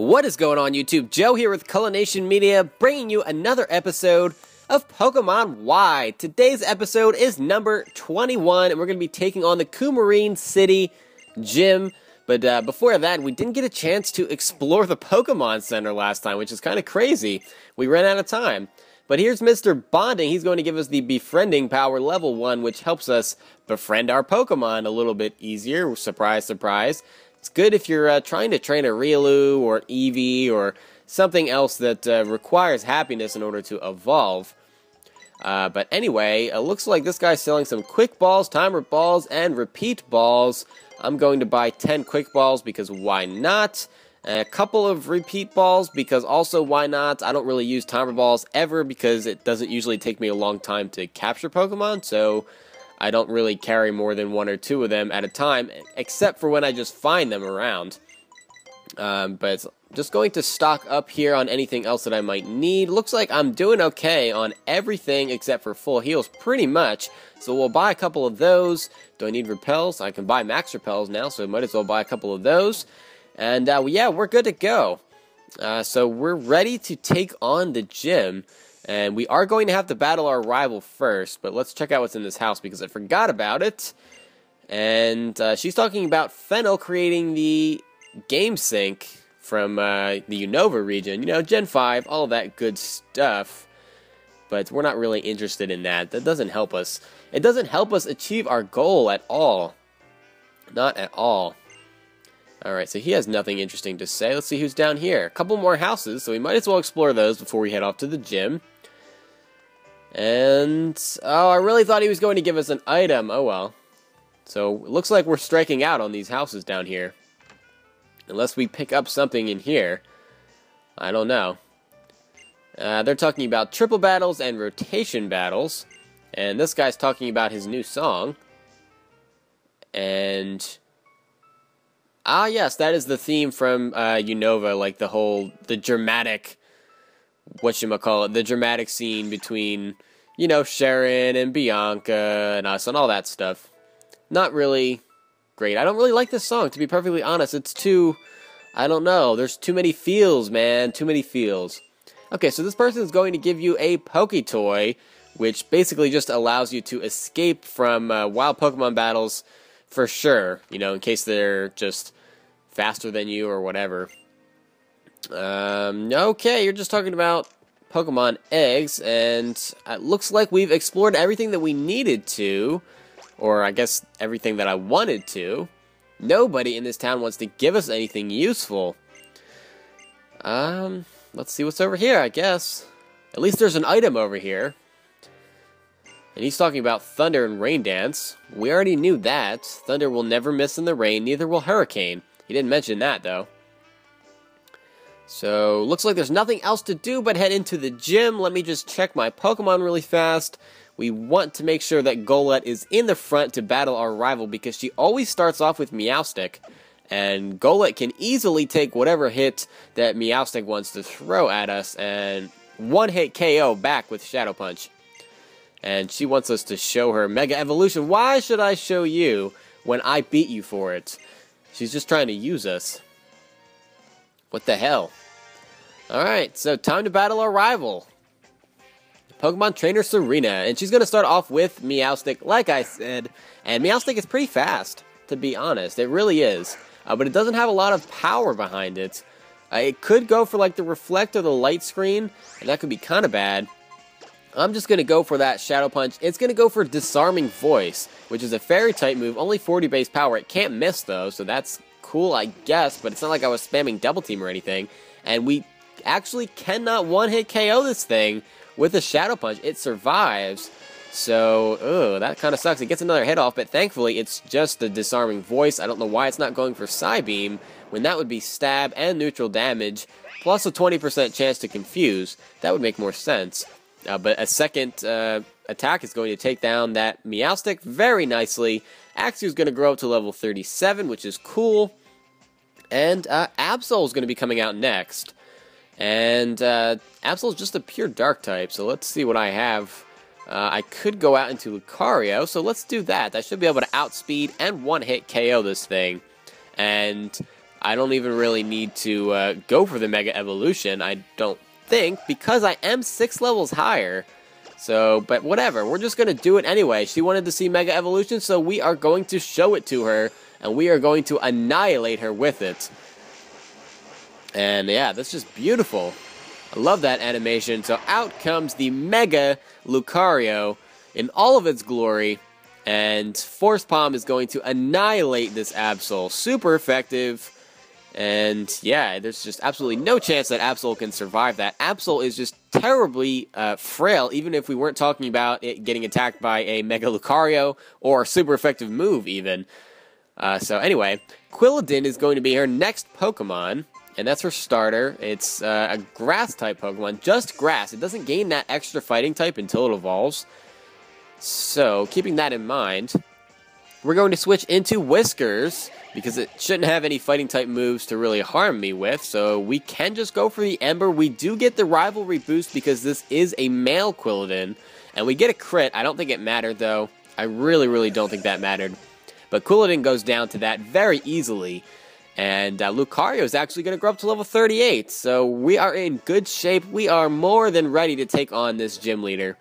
What is going on, YouTube? Joe here with Culination Media, bringing you another episode of Pokemon Y. Today's episode is number 21, and we're going to be taking on the Coumarine City gym. But before that, we didn't get a chance to explore the Pokemon Center last time, which is kind of crazy. We ran out of time. But here's Mr. Bonding. He's going to give us the Befriending Power Level 1, which helps us befriend our Pokemon a little bit easier. Surprise, surprise. It's good if you're trying to train a Riolu or Eevee or something else that requires happiness in order to evolve. But anyway, it looks like this guy's selling some quick balls, timer balls, and repeat balls. I'm going to buy 10 quick balls because why not? A couple of repeat balls because also why not? I don't really use timer balls ever because it doesn't usually take me a long time to capture Pokemon, so I don't really carry more than one or two of them at a time, except for when I just find them around. But just going to stock up here on anything else that I might need. Looks like I'm doing okay on everything except for full heals, pretty much. So we'll buy a couple of those. Do I need repels? I can buy max repels now, so might as well buy a couple of those. And yeah, we're good to go. So we're ready to take on the gym. And we are going to have to battle our rival first, but let's check out what's in this house because I forgot about it. And she's talking about Fennel creating the game sync from the Unova region. You know, Gen 5, all of that good stuff. But we're not really interested in that. That doesn't help us. It doesn't help us achieve our goal at all. Not at all. Alright, so he has nothing interesting to say. Let's see who's down here. A couple more houses, so we might as well explore those before we head off to the gym. And, oh, I really thought he was going to give us an item. Oh, well. So, it looks like we're striking out on these houses down here. Unless we pick up something in here. I don't know. They're talking about triple battles and rotation battles. And this guy's talking about his new song. And ah, yes, that is the theme from Unova, like the dramatic, whatchamacallit, the dramatic scene between, you know, Sharon and Bianca and us and all that stuff. Not really great. I don't really like this song, to be perfectly honest. It's too, I don't know, there's too many feels, man, too many feels. Okay, so this person is going to give you a Poketoy, which basically just allows you to escape from wild Pokemon battles for sure, you know, in case they're just faster than you or whatever. Okay, you're just talking about Pokemon eggs, and it looks like we've explored everything that we needed to, or I guess everything that I wanted to. Nobody in this town wants to give us anything useful. Let's see what's over here, I guess. At least there's an item over here. And he's talking about Thunder and Rain Dance. We already knew that. Thunder will never miss in the rain, neither will Hurricane. He didn't mention that, though. So, looks like there's nothing else to do but head into the gym. Let me just check my Pokemon really fast. We want to make sure that Golett is in the front to battle our rival because she always starts off with Meowstic. And Golett can easily take whatever hit that Meowstic wants to throw at us and one-hit KO back with Shadow Punch. And she wants us to show her Mega Evolution. Why should I show you when I beat you for it? She's just trying to use us. What the hell? Alright, so time to battle our rival. Pokemon Trainer Serena. And she's going to start off with Meowstic, like I said. And Meowstic is pretty fast, to be honest. It really is. But it doesn't have a lot of power behind it. It could go for like the Reflect or the Light Screen. And that could be kind of bad. I'm just going to go for that Shadow Punch. It's going to go for Disarming Voice, which is a Fairy-type move, only 40 base power. It can't miss, though, so that's cool, I guess, but it's not like I was spamming Double Team or anything. And we actually cannot one-hit KO this thing with a Shadow Punch. It survives, so, that kind of sucks. It gets another hit off, but thankfully it's just the Disarming Voice. I don't know why it's not going for Psybeam, when that would be stab and neutral damage, plus a 20% chance to confuse. That would make more sense. But a second attack is going to take down that Meowstic very nicely. Axew is going to grow up to level 37, which is cool. And Absol is going to be coming out next. And Absol is just a pure dark type, so let's see what I have. I could go out into Lucario, so let's do that. I should be able to outspeed and one-hit KO this thing. And I don't even really need to go for the Mega Evolution, I don't think, because I am 6 levels higher. So, but whatever, we're just going to do it anyway. She wanted to see Mega Evolution, so we are going to show it to her, and we are going to annihilate her with it. And yeah, that's just beautiful. I love that animation. So out comes the Mega Lucario in all of its glory, and Force Palm is going to annihilate this Absol. Super effective. And yeah, there's just absolutely no chance that Absol can survive that. Absol is just terribly frail, even if we weren't talking about it getting attacked by a Mega Lucario or a super effective move even. So anyway, Quilladin is going to be her next Pokemon, and that's her starter. It's a Grass-type Pokemon, just Grass. It doesn't gain that extra Fighting type until it evolves. So, keeping that in mind, we're going to switch into Whiskers, because it shouldn't have any Fighting type moves to really harm me with, so we can just go for the Ember. We do get the Rivalry boost because this is a male Quilladin, and we get a crit. I don't think it mattered, though. I really don't think that mattered. But Quilladin goes down to that very easily, and Lucario is actually going to grow up to level 38, so we are in good shape. We are more than ready to take on this gym leader.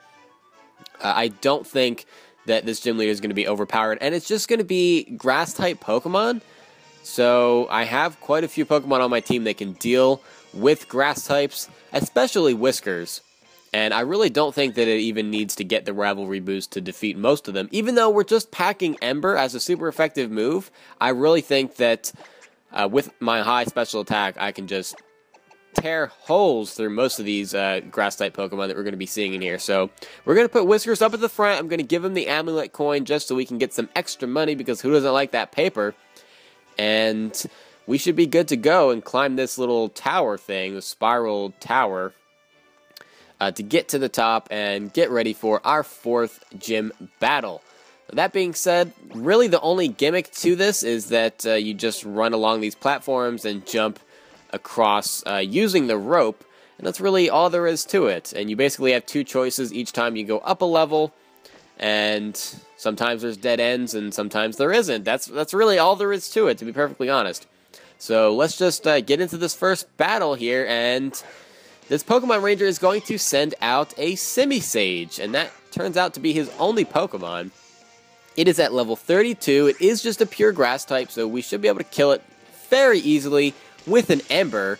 I don't think that this gym leader is going to be overpowered, and it's just going to be Grass-type Pokemon. So I have quite a few Pokemon on my team that can deal with Grass types, especially Whiskers. And I really don't think that it even needs to get the Rivalry boost to defeat most of them. Even though we're just packing Ember as a super effective move, I really think that with my high special attack, I can just tear holes through most of these Grass-type Pokemon that we're going to be seeing in here. So we're going to put Whiskers up at the front. I'm going to give him the Amulet coin just so we can get some extra money, because who doesn't like that paper? And we should be good to go and climb this little tower thing, the spiral tower, to get to the top and get ready for our 4th gym battle. That being said, really the only gimmick to this is that you just run along these platforms and jump across using the rope, and that's really all there is to it. And you basically have 2 choices each time you go up a level, and sometimes there's dead ends and sometimes there isn't. That's really all there is to it, to be perfectly honest. So let's just get into this first battle here, and this Pokemon Ranger is going to send out a Simisage, and that turns out to be his only Pokemon. It is at level 32. It is just a pure Grass type, so we should be able to kill it very easily with an Ember.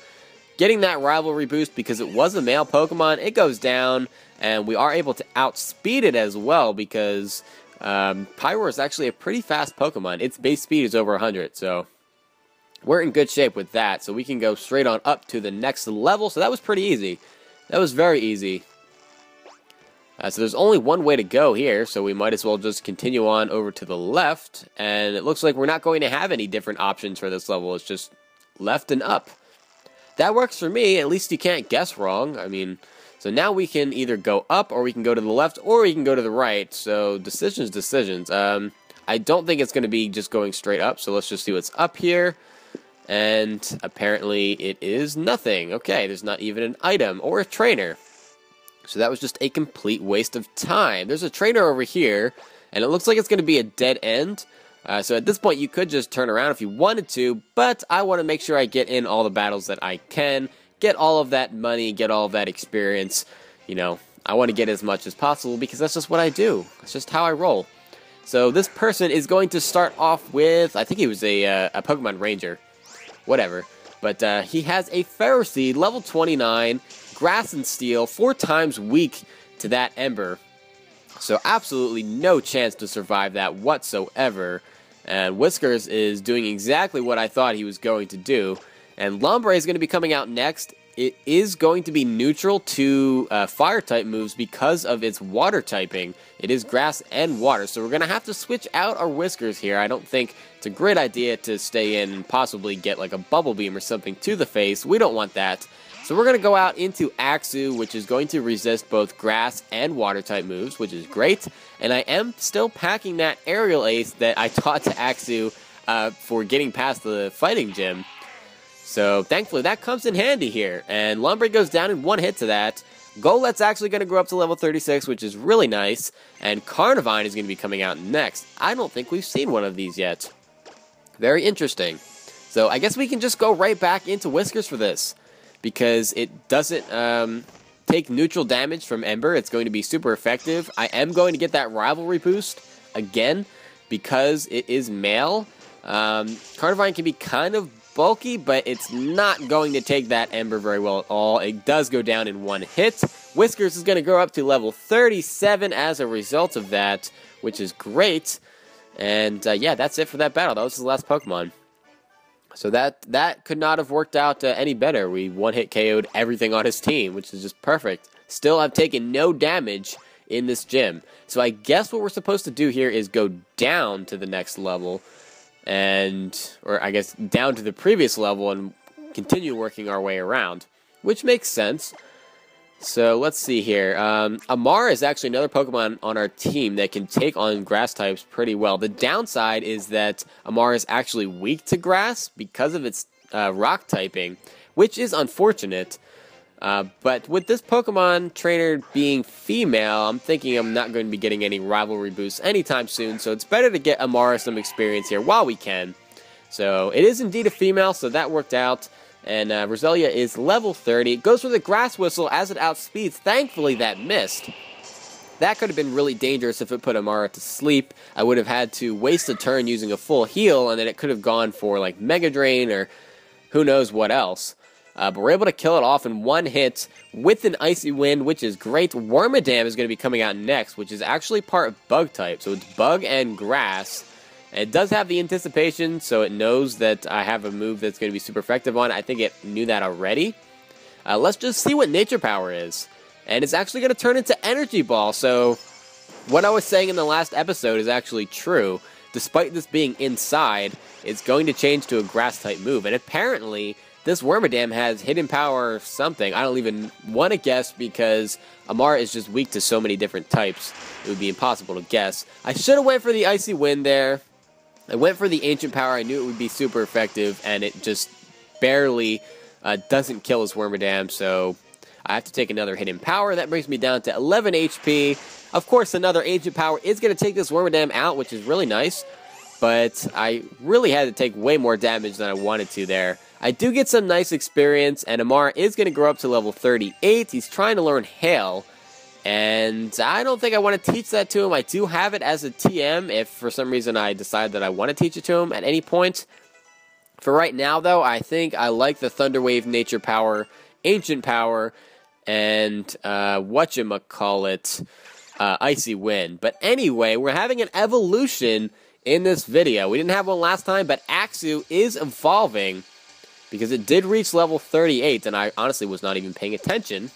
Getting that Rivalry boost because it was a male Pokemon, it goes down, and we are able to outspeed it as well, because Pyroar is actually a pretty fast Pokemon. Its base speed is over 100, so we're in good shape with that. So we can go straight on up to the next level. So that was pretty easy. That was very easy. So there's only one way to go here, so we might as well just continue on over to the left. And it looks like we're not going to have any different options for this level. It's just left and up. That works for me. At least you can't guess wrong. I mean, so now we can either go up, or we can go to the left, or we can go to the right. So decisions. I don't think it's going to be just going straight up, so let's just see what's up here. And apparently it is nothing. Okay, there's not even an item or a trainer. So that was just a complete waste of time. There's a trainer over here, and it looks like it's going to be a dead end. So at this point, you could just turn around if you wanted to, but I want to make sure I get in all the battles that I can, get all of that money, get all of that experience. You know, I want to get as much as possible, because that's just what I do. That's just how I roll. So this person is going to start off with, I think he was a Pokemon Ranger. Whatever. But he has a Ferroseed, level 29, Grass and Steel, 4 times weak to that Ember. So absolutely no chance to survive that whatsoever. And Whiskers is doing exactly what I thought he was going to do. And Lombre is going to be coming out next. It is going to be neutral to Fire-type moves because of its Water typing. It is Grass and Water, so we're going to have to switch out our Whiskers here. I don't think it's a great idea to stay in and possibly get like a Bubble Beam or something to the face. We don't want that. So we're going to go out into Axew, which is going to resist both Grass and Water-type moves, which is great. And I am still packing that Aerial Ace that I taught to Axew for getting past the fighting gym. So thankfully that comes in handy here. And Lombre goes down in 1 hit to that. Golette's actually going to grow up to level 36, which is really nice. And Carnivine is going to be coming out next. I don't think we've seen one of these yet. Very interesting. So I guess we can just go right back into Whiskers for this, because it doesn't take neutral damage from Ember. It's going to be super effective. I am going to get that rivalry boost again because it is male. Carnivine can be kind of bulky, but it's not going to take that Ember very well at all. It does go down in one hit. Whiskers is going to grow up to level 37 as a result of that, which is great. And yeah, that's it for that battle. That was his last Pokemon. So that could not have worked out any better. We one-hit KO'd everything on his team, which is just perfect. Still, I've taken no damage in this gym. So I guess what we're supposed to do here is go down to the next level, or I guess down to the previous level and continue working our way around, which makes sense. So let's see here. Amara is actually another Pokemon on our team that can take on grass types pretty well. The downside is that Amara is actually weak to grass because of its rock typing, which is unfortunate. But with this Pokemon trainer being female, I'm thinking I'm not going to be getting any rivalry boosts anytime soon, so it's better to get Amara some experience here while we can. So it is indeed a female, so that worked out. And Roselia is level 30. It goes for the Grass Whistle as it outspeeds. Thankfully, that missed. That could have been really dangerous if it put Amara to sleep. I would have had to waste a turn using a full heal, and then it could have gone for, like, Mega Drain or who knows what else. But we're able to kill it off in one hit with an Icy Wind, which is great. Wormadam is going to be coming out next, which is actually part Bug type. So it's Bug and Grass. And it does have the anticipation, so it knows that I have a move that's going to be super effective on it. I think it knew that already. Let's just see what Nature Power is. And it's actually going to turn into Energy Ball, so what I was saying in the last episode is actually true. Despite this being inside, it's going to change to a Grass-type move. And apparently, this Wormadam has Hidden Power or something. I don't even want to guess because Amara is just weak to so many different types. It would be impossible to guess. I should have went for the Icy Wind there. I went for the Ancient Power. I knew it would be super effective, and it just barely doesn't kill his Wormadam, so I have to take another Hidden Power. That brings me down to 11 HP. Of course, another Ancient Power is going to take this Wormadam out, which is really nice, but I really had to take way more damage than I wanted to there. I do get some nice experience, and Amara is going to grow up to level 38. He's trying to learn Hail. And I don't think I want to teach that to him. I do have it as a TM if for some reason I decide that I want to teach it to him at any point. For right now, though, I think I like the Thunder Wave, Nature Power, Ancient Power, and whatchamacallit, Icy Wind. But anyway, we're having an evolution in this video. We didn't have one last time, but Axew is evolving because it did reach level 38, and I honestly was not even paying attention.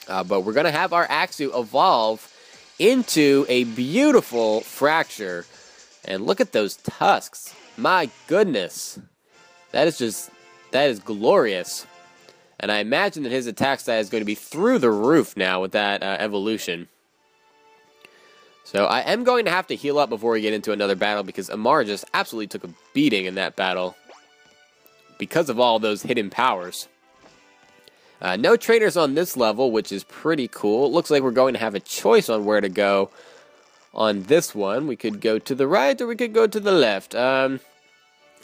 But we're going to have our Axew evolve into a beautiful Fracture. And look at those tusks. My goodness. That is glorious. And I imagine that his attack stat is going to be through the roof now with that evolution. So I am going to have to heal up before we get into another battle because Amara just absolutely took a beating in that battle because of all those hidden powers. No trainers on this level, which is pretty cool. It looks like we're going to have a choice on where to go on this one. We could go to the right or we could go to the left. I'm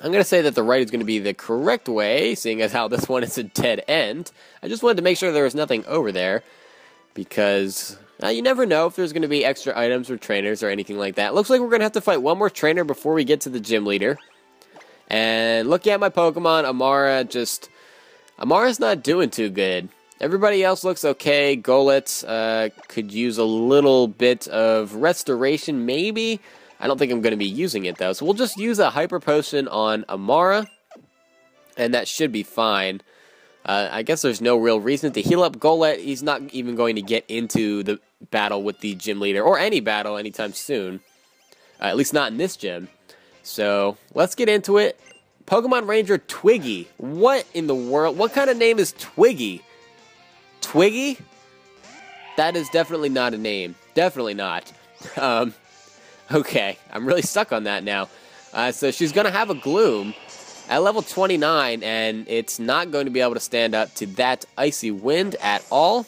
going to say that the right is going to be the correct way, seeing as how this one is a dead end. I just wanted to make sure there was nothing over there because you never know if there's going to be extra items or trainers or anything like that. Looks like we're going to have to fight one more trainer before we get to the gym leader. And looking at my Pokemon, Amara's not doing too good. Everybody else looks okay. Golett could use a little bit of restoration, maybe. I don't think I'm going to be using it, though. So we'll just use a Hyper Potion on Amara, and that should be fine. I guess there's no real reason to heal up Golett. He's not even going to get into the battle with the gym leader, or any battle anytime soon. At least not in this gym. So let's get into it. Pokemon Ranger Twiggy. What in the world? What kind of name is Twiggy? Twiggy? That is definitely not a name. Definitely not. Okay, I'm really stuck on that now. So she's going to have a Gloom at level 29, and it's not going to be able to stand up to that Icy Wind at all.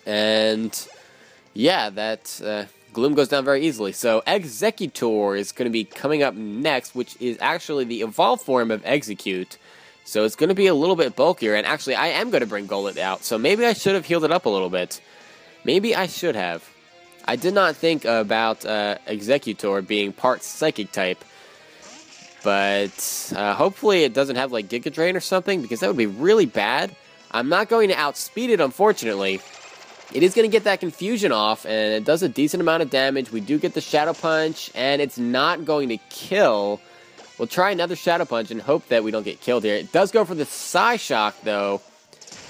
And yeah, that Gloom goes down very easily. So Executor is going to be coming up next, which is actually the evolved form of Execute. So it's going to be a little bit bulkier, and actually I am going to bring Golett out, so maybe I should have healed it up a little bit. Maybe I should have. I did not think about Executor being part Psychic type, but hopefully it doesn't have like Giga Drain or something, because that would be really bad. I'm not going to outspeed it, unfortunately. It is going to get that confusion off, and it does a decent amount of damage. We do get the Shadow Punch, and it's not going to kill. We'll try another Shadow Punch and hope that we don't get killed here. It does go for the Psyshock, though,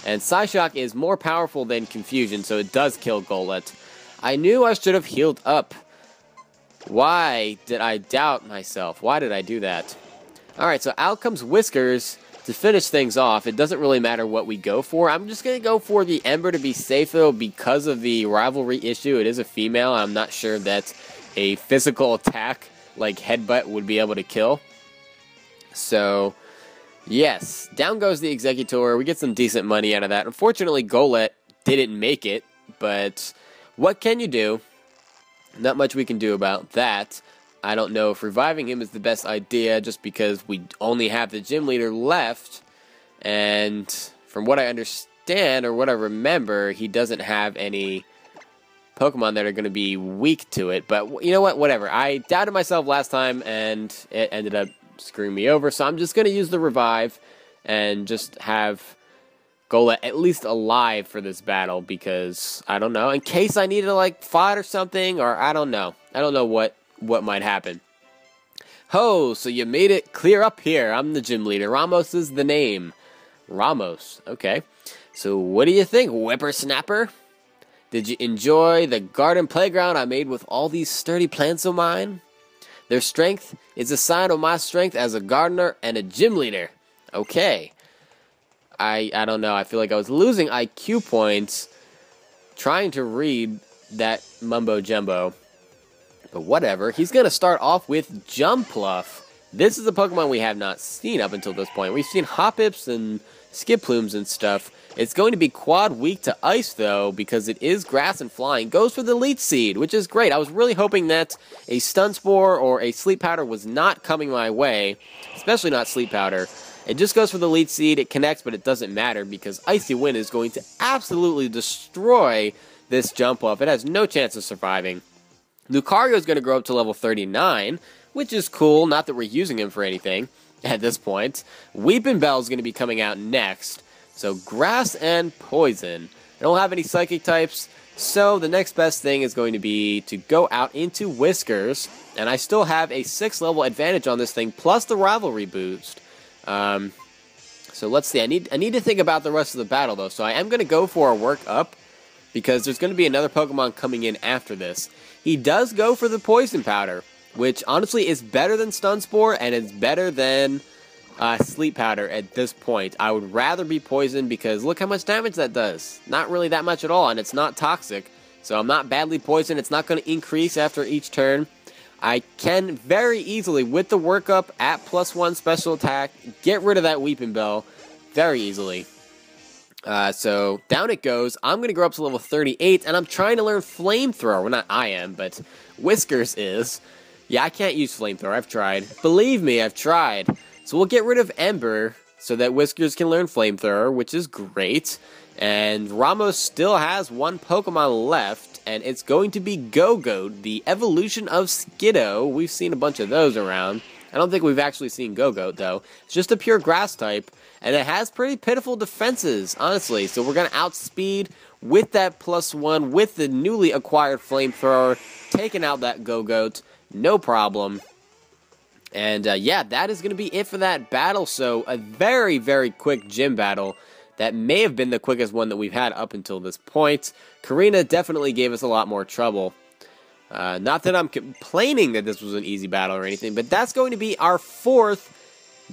and Psyshock is more powerful than Confusion, so it does kill Golett. I knew I should have healed up. Why did I doubt myself? Why did I do that? Alright, so out comes Whiskers to finish things off. It doesn't really matter what we go for. I'm just going to go for the Ember to be safe, though, because of the rivalry issue. It is a female. I'm not sure that a physical attack like Headbutt would be able to kill. So, yes, down goes the Executor. We get some decent money out of that. Unfortunately, Golett didn't make it, but what can you do? Not much we can do about that. I don't know if reviving him is the best idea, just because we only have the gym leader left, and from what I understand, or what I remember, he doesn't have any Pokemon that are going to be weak to it. But you know what? Whatever. I doubted myself last time, and it ended up screwing me over, so I'm just going to use the revive and just have Golett at least alive for this battle, because I don't know, in case I need to like fight or something, or I don't know what might happen. Ho, so you made it clear up here. I'm the gym leader. Ramos is the name. Ramos, okay. So what do you think, whippersnapper? Did you enjoy the garden playground I made with all these sturdy plants of mine? Their strength is a sign of my strength as a gardener and a gym leader. Okay. I don't know. I feel like I was losing IQ points trying to read that mumbo jumbo. But whatever. He's going to start off with Jumpluff. This is a Pokemon we have not seen up until this point. We've seen Hoppips and Skipplumes and stuff. It's going to be quad weak to ice, though, because it is grass and flying. Goes for the Leech Seed, which is great. I was really hoping that a Stun Spore or a Sleep Powder was not coming my way, especially not Sleep Powder. It just goes for the Leech Seed. It connects, but it doesn't matter because Icy Wind is going to absolutely destroy this Jumpluff. It has no chance of surviving. Lucario is going to grow up to level 39, which is cool. Not that we're using him for anything at this point. Weepin' Bell is going to be coming out next. So Grass and Poison. I don't have any Psychic types, so the next best thing is going to be to go out into Whiskers. And I still have a 6th level advantage on this thing, plus the Rivalry boost. So let's see. I need to think about the rest of the battle, though. So I am going to go for a work up, because there's going to be another Pokemon coming in after this. He does go for the Poison Powder, which honestly is better than Stun Spore, and it's better than Sleep Powder at this point. I would rather be Poisoned, because look how much damage that does. Not really that much at all, and it's not toxic. So I'm not badly poisoned. It's not going to increase after each turn. I can very easily, with the workup at +1 special attack, get rid of that Weepin' Bell very easily. So down it goes. I'm going to grow up to level 38, and I'm trying to learn Flamethrower. Well, not I am, but Whiskers is. Yeah, I can't use Flamethrower. I've tried. Believe me, I've tried. So we'll get rid of Ember so that Whiskers can learn Flamethrower, which is great. And Ramos still has one Pokemon left, and it's going to be Go-Goat, the evolution of Skiddo. We've seen a bunch of those around. I don't think we've actually seen Go-Goat, though. It's just a pure grass type, and it has pretty pitiful defenses, honestly. So we're going to outspeed with that +1, with the newly acquired Flamethrower, taking out that Go-Goat, no problem. And yeah, that is going to be it for that battle. So a very, very quick gym battle. That may have been the quickest one that we've had up until this point. Karina definitely gave us a lot more trouble. Not that I'm complaining that this was an easy battle or anything, but that's going to be our 4th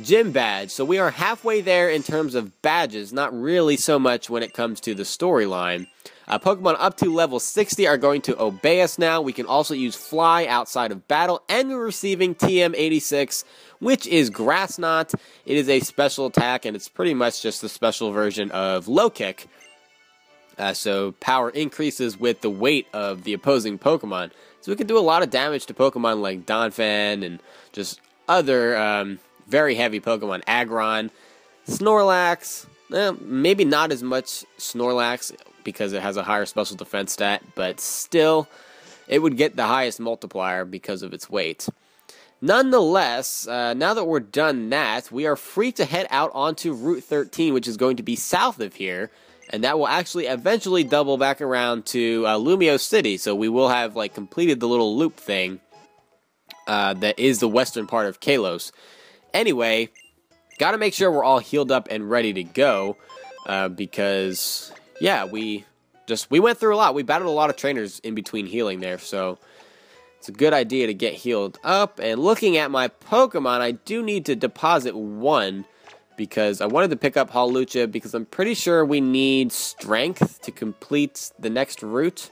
gym badge. So we are halfway there in terms of badges, not really so much when it comes to the storyline. Pokemon up to level 60 are going to obey us now. We can also use Fly outside of battle, and we're receiving TM86, which is Grass Knot. It is a special attack, and it's pretty much just the special version of Low Kick. So power increases with the weight of the opposing Pokemon. So we can do a lot of damage to Pokemon like Donphan and just other very heavy Pokemon. Aggron, Snorlax, maybe not as much Snorlax because it has a higher special defense stat, but still, it would get the highest multiplier because of its weight. Nonetheless, now that we're done that, we are free to head out onto Route 13, which is going to be south of here. And that will actually eventually double back around to Lumio City. So we will have like completed the little loop thing that is the western part of Kalos. Anyway, gotta make sure we're all healed up and ready to go. Because, yeah, we went through a lot. We battled a lot of trainers in between healing there. So it's a good idea to get healed up. And looking at my Pokemon, I do need to deposit one. Because I wanted to pick up Hawlucha because I'm pretty sure we need strength to complete the next route.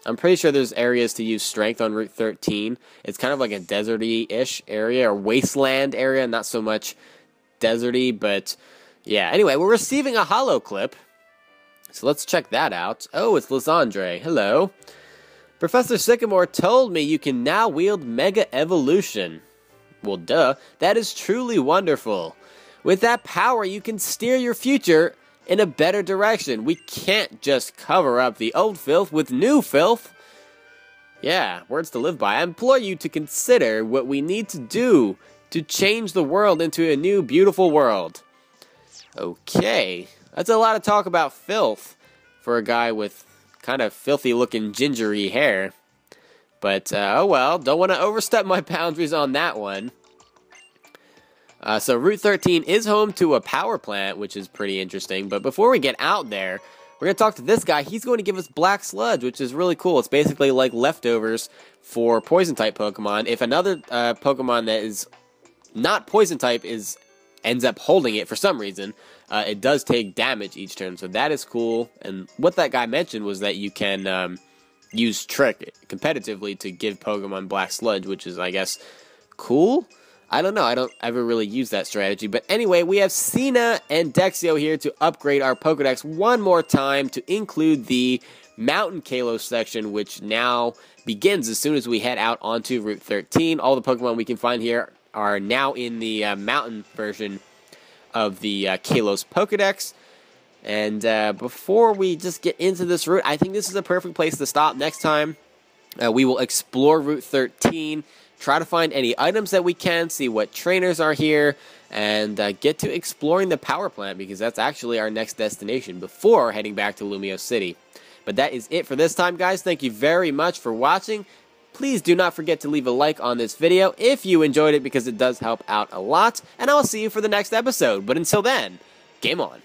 I'm pretty sure there's areas to use strength on Route 13. It's kind of like a deserty-ish area or wasteland area, not so much deserty, but yeah. Anyway, we're receiving a holo clip, so let's check that out. Oh, it's Lysandre. Hello. Professor Sycamore told me you can now wield Mega Evolution. Well, duh. That is truly wonderful. With that power, you can steer your future in a better direction. We can't just cover up the old filth with new filth. Yeah, words to live by. I implore you to consider what we need to do to change the world into a new, beautiful world. Okay, that's a lot of talk about filth for a guy with kind of filthy-looking gingery hair. But, oh well, don't want to overstep my boundaries on that one. So Route 13 is home to a power plant, which is pretty interesting. But before we get out there, we're going to talk to this guy. He's going to give us Black Sludge, which is really cool. It's basically like leftovers for Poison-type Pokemon. If another Pokemon that is not Poison-type ends up holding it for some reason, it does take damage each turn. So that is cool. And what that guy mentioned was that you can use Trick competitively to give Pokemon Black Sludge, which is, I guess, cool. I don't know. I don't ever really use that strategy. But anyway, we have Cena and Dexio here to upgrade our Pokedex one more time to include the Mountain Kalos section, which now begins as soon as we head out onto Route 13. All the Pokemon we can find here are now in the mountain version of the Kalos Pokedex. And before we just get into this route, I think this is a perfect place to stop. Next time, we will explore Route 13. Try to find any items that we can, see what trainers are here, and get to exploring the power plant because that's actually our next destination before heading back to Lumio City. But that is it for this time, guys. Thank you very much for watching. Please do not forget to leave a like on this video if you enjoyed it because it does help out a lot, and I will see you for the next episode. But until then, game on.